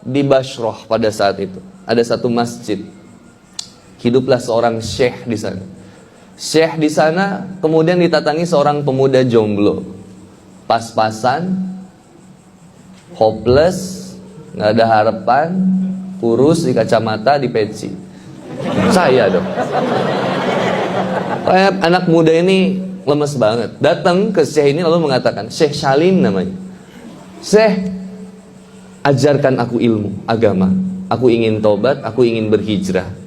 di Bashrah pada saat itu. Ada satu masjid. Hiduplah seorang syekh di sana. Syekh di sana kemudian ditatangi seorang pemuda jomblo. Pas-pasan, hopeless, nggak ada harapan, kurus, di kacamata, di peci. Saya dong. Anak muda ini lemes banget. Datang ke Syekh ini lalu mengatakan, Syekh Salim namanya. Syekh, ajarkan aku ilmu, agama. Aku ingin tobat, aku ingin berhijrah.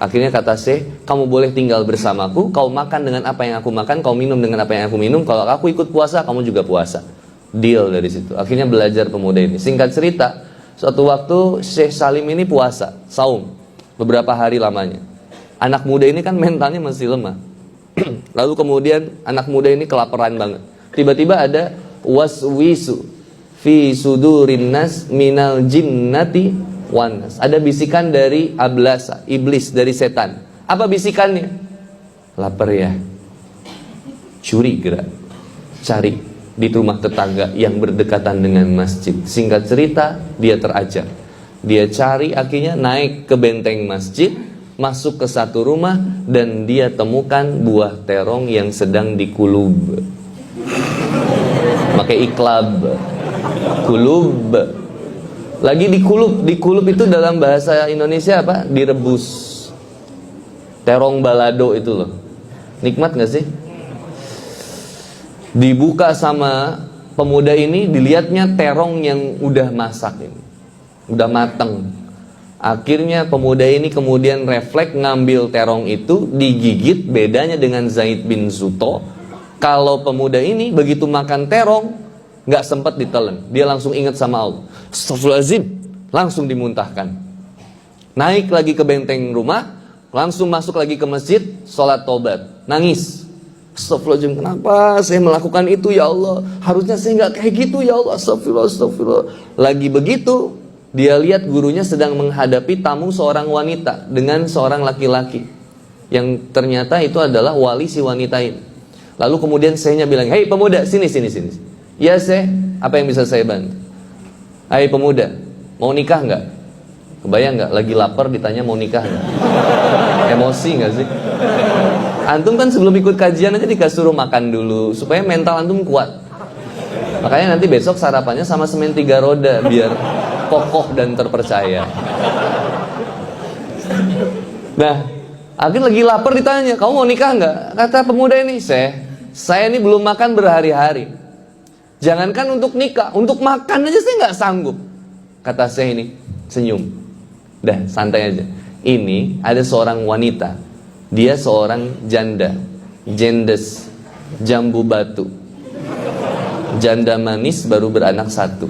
Akhirnya kata Syekh, kamu boleh tinggal bersamaku, kau makan dengan apa yang aku makan, kau minum dengan apa yang aku minum. Kalau aku ikut puasa, kamu juga puasa. Deal dari situ. Akhirnya belajar pemuda ini. Singkat cerita, suatu waktu Syekh Salim ini puasa, saum, beberapa hari lamanya. Anak muda ini kan mentalnya masih lemah. Lalu kemudian anak muda ini kelaparan banget. Tiba-tiba ada waswisu fi sudurin nas minal jinnati wanas. Ada bisikan dari ablasa, iblis, dari setan. Apa bisikannya? Lapar ya? Curi gerak, cari di rumah tetangga yang berdekatan dengan masjid. Singkat cerita, dia terajar. Dia cari, akhirnya naik ke benteng masjid, masuk ke satu rumah, dan dia temukan buah terong yang sedang dikulub. Pakai iklab, kulub. Lagi dikulub. Dikulub itu dalam bahasa Indonesia apa? Direbus. Terong balado itu loh. Nikmat gak sih? Dibuka sama pemuda ini, dilihatnya terong yang udah masak ini, udah mateng. Akhirnya pemuda ini kemudian refleks ngambil terong itu, digigit. Bedanya dengan Zaid bin Zuto, kalau pemuda ini begitu makan terong nggak sempat ditelan, dia langsung ingat sama Allah. Astagfirullahaladzim, langsung dimuntahkan. Naik lagi ke benteng rumah, langsung masuk lagi ke masjid, sholat tobat, nangis. Astagfirullahaladzim, kenapa saya melakukan itu ya Allah? Harusnya saya nggak kayak gitu ya Allah. Astagfirullah, astagfirullah. Lagi begitu, dia lihat gurunya sedang menghadapi tamu seorang wanita dengan seorang laki-laki, yang ternyata itu adalah wali si wanita ini. Lalu kemudian sayanya bilang, hei pemuda, sini. Ya Syekh, apa yang bisa saya bantu? Hai pemuda, mau nikah nggak? Kebayang nggak? Lagi lapar ditanya mau nikah nggak? Emosi nggak sih? Antum kan sebelum ikut kajian aja dikasih makan dulu supaya mental antum kuat. Makanya nanti besok sarapannya sama semen 3 roda biar kokoh dan terpercaya. Nah, akhirnya lagi lapar ditanya, kamu mau nikah nggak? Kata pemuda ini, Syekh, saya ini belum makan berhari-hari. Jangankan untuk nikah, untuk makan aja saya nggak sanggup. Kata Syekh ini, senyum. Dah, santai aja. Ini ada seorang wanita. Dia seorang janda, jendes, jambu batu. Janda manis baru beranak 1.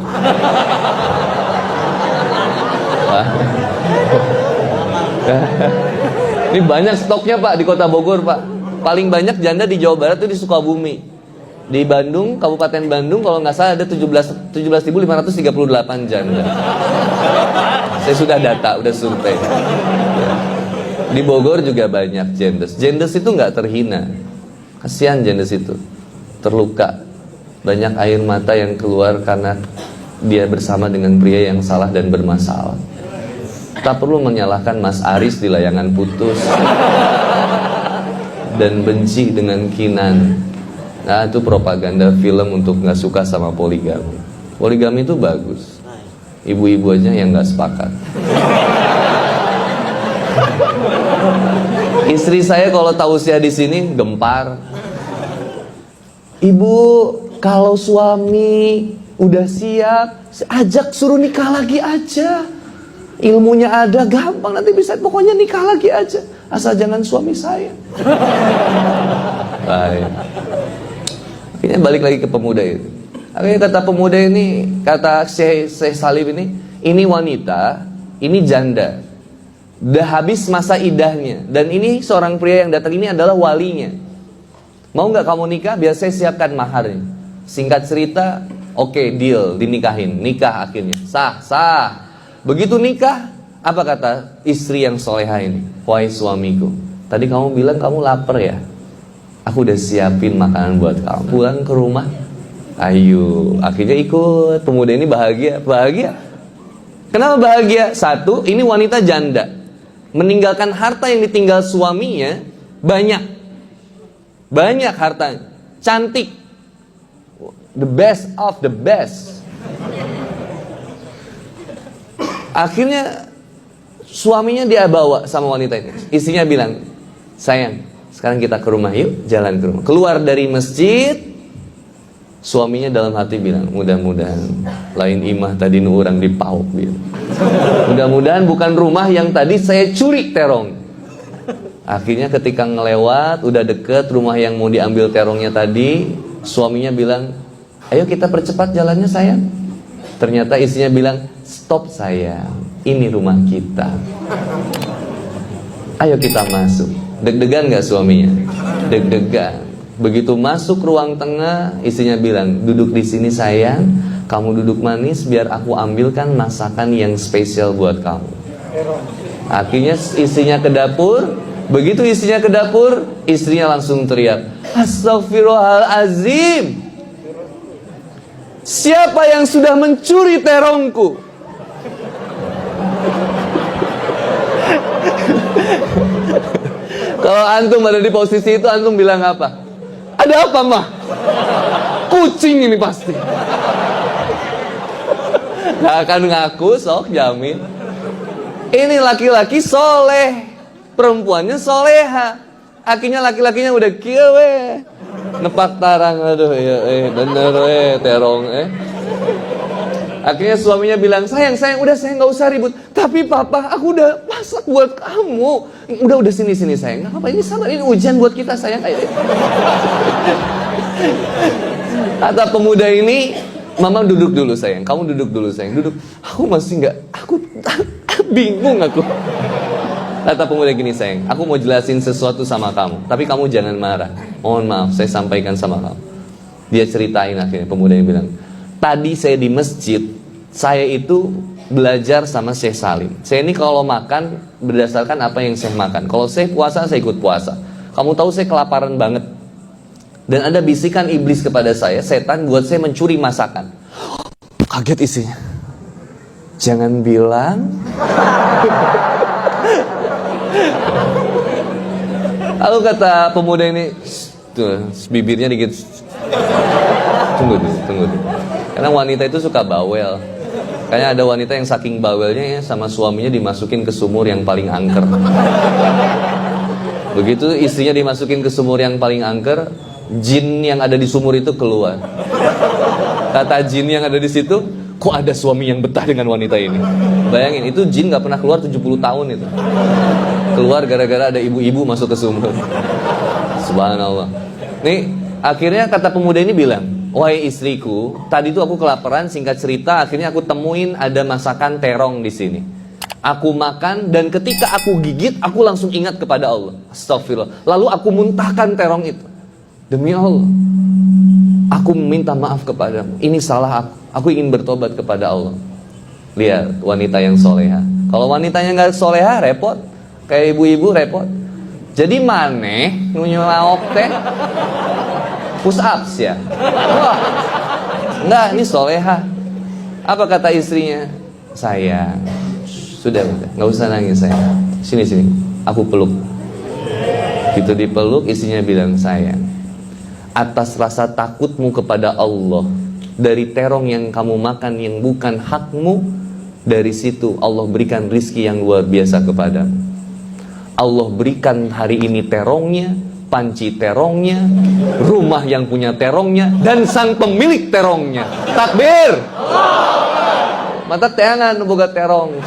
Ini banyak stoknya Pak di Kota Bogor Pak. Paling banyak janda di Jawa Barat itu di Sukabumi. Di Bandung, Kabupaten Bandung kalau nggak salah ada 17.538 janda. Saya sudah data, udah survei. Di Bogor juga banyak jendes. Jendes itu nggak terhina. Kasihan jendes itu, terluka. Banyak air mata yang keluar karena dia bersama dengan pria yang salah dan bermasalah. Tak perlu menyalahkan Mas Aris di Layangan Putus dan benci dengan Kinan. Nah itu propaganda film untuk gak suka sama poligami. Poligami itu bagus. Ibu-ibu aja yang gak sepakat. Istri saya kalau tausiah di sini gempar. Ibu, kalau suami udah siap, ajak suruh nikah lagi aja. Ilmunya ada, gampang nanti bisa. Pokoknya nikah lagi aja, asal jangan suami saya. Baik. Akhirnya balik lagi ke pemuda itu. Akhirnya kata pemuda ini, kata Syekh Salim ini wanita, ini janda. Udah habis masa idahnya. Dan ini seorang pria yang datang ini adalah walinya. Mau nggak kamu nikah? Biar saya siapkan maharnya. Singkat cerita, oke, deal, dinikahin. Nikah akhirnya, sah. Begitu nikah, apa kata istri yang soleha ini? Wahai suamiku, tadi kamu bilang kamu lapar ya? Aku udah siapin makanan buat kamu. Pulang ke rumah, ayo. Akhirnya ikut. Pemuda ini bahagia. Kenapa bahagia? Satu, ini wanita janda, meninggalkan harta yang ditinggal suaminya banyak. Banyak hartanya, cantik, the best of the best. Akhirnya suaminya dia bawa sama wanita ini. Istrinya bilang, sayang, sekarang kita ke rumah yuk, jalan ke rumah. Keluar dari masjid, suaminya dalam hati bilang, mudah-mudahan lain imah tadi nu urang dipauk gitu. Mudah-mudahan bukan rumah yang tadi saya curi terong. Akhirnya ketika ngelewat, udah deket rumah yang mau diambil terongnya tadi, suaminya bilang, ayo kita percepat jalannya sayang. Ternyata istrinya bilang, stop sayang, ini rumah kita. Ayo kita masuk. Deg-degan gak suaminya? Deg-degan. Begitu masuk ruang tengah, istrinya bilang, duduk di sini sayang, kamu duduk manis biar aku ambilkan masakan yang spesial buat kamu. Akhirnya istrinya ke dapur. Begitu istrinya ke dapur, istrinya langsung teriak, Astagfirullahalazim, siapa yang sudah mencuri terongku? Kalau antum ada di posisi itu, antum bilang apa? Ada apa mah? Kucing ini pasti. Gak akan ngaku, sok jamin. Ini laki-laki soleh, perempuannya soleha. Akhirnya laki-lakinya udah kieu nepak tarang, aduh ya bener terong Akhirnya suaminya bilang, sayang udah saya nggak usah ribut. Tapi papa, aku udah masak buat kamu. Udah sini sayang. Nggak apa, ini sabar, ini ujian buat kita sayang. Kata pemuda ini, mama duduk dulu sayang. Kamu duduk dulu sayang. Duduk. Aku masih nggak, aku bingung aku. Kata pemuda gini, sayang, aku mau jelasin sesuatu sama kamu, tapi kamu jangan marah. Mohon maaf, saya sampaikan sama kamu. Dia ceritain akhirnya, pemuda yang bilang, tadi saya di masjid, saya itu belajar sama Syekh Salim. Saya ini kalau makan berdasarkan apa yang saya makan. Kalau saya puasa, saya ikut puasa. Kamu tahu saya kelaparan banget. Dan ada bisikan iblis kepada saya, setan buat saya mencuri masakan. Kaget isinya. Jangan bilang. Lalu kata pemuda ini, tuh, bibirnya dikit. Tunggu dulu. Karena wanita itu suka bawel. Kayaknya ada wanita yang saking bawelnya ya, sama suaminya dimasukin ke sumur yang paling angker. Begitu istrinya dimasukin ke sumur yang paling angker, jin yang ada di sumur itu keluar. Kata jin yang ada di situ, kok ada suami yang betah dengan wanita ini? Bayangin, itu jin gak pernah keluar 70 tahun itu. Keluar gara-gara ada ibu-ibu masuk ke sumur. Subhanallah. Nih, akhirnya kata pemuda ini bilang, wahai istriku, tadi tuh aku kelaparan, singkat cerita, akhirnya aku temuin ada masakan terong di sini. Aku makan, dan ketika aku gigit, aku langsung ingat kepada Allah. Astagfirullah. Lalu aku muntahkan terong itu. Demi Allah, aku minta maaf kepadamu. Ini salah aku. Aku ingin bertobat kepada Allah. Lihat, wanita yang soleha. Kalau wanitanya gak soleha, repot. Kayak ibu-ibu, repot. Jadi maneh, nunyelaok teh push ups ya? Wah, enggak, ini soleha. Apa kata istrinya? Sayang, sudah, nggak usah nangis sayang. Sini, aku peluk. Gitu dipeluk, istrinya bilang, sayang, atas rasa takutmu kepada Allah, dari terong yang kamu makan yang bukan hakmu, dari situ Allah berikan rizki yang luar biasa kepadamu. Allah berikan hari ini terongnya, panci terongnya, rumah yang punya terongnya, dan sang pemilik terongnya. Takbir! Mata teangan boga terong.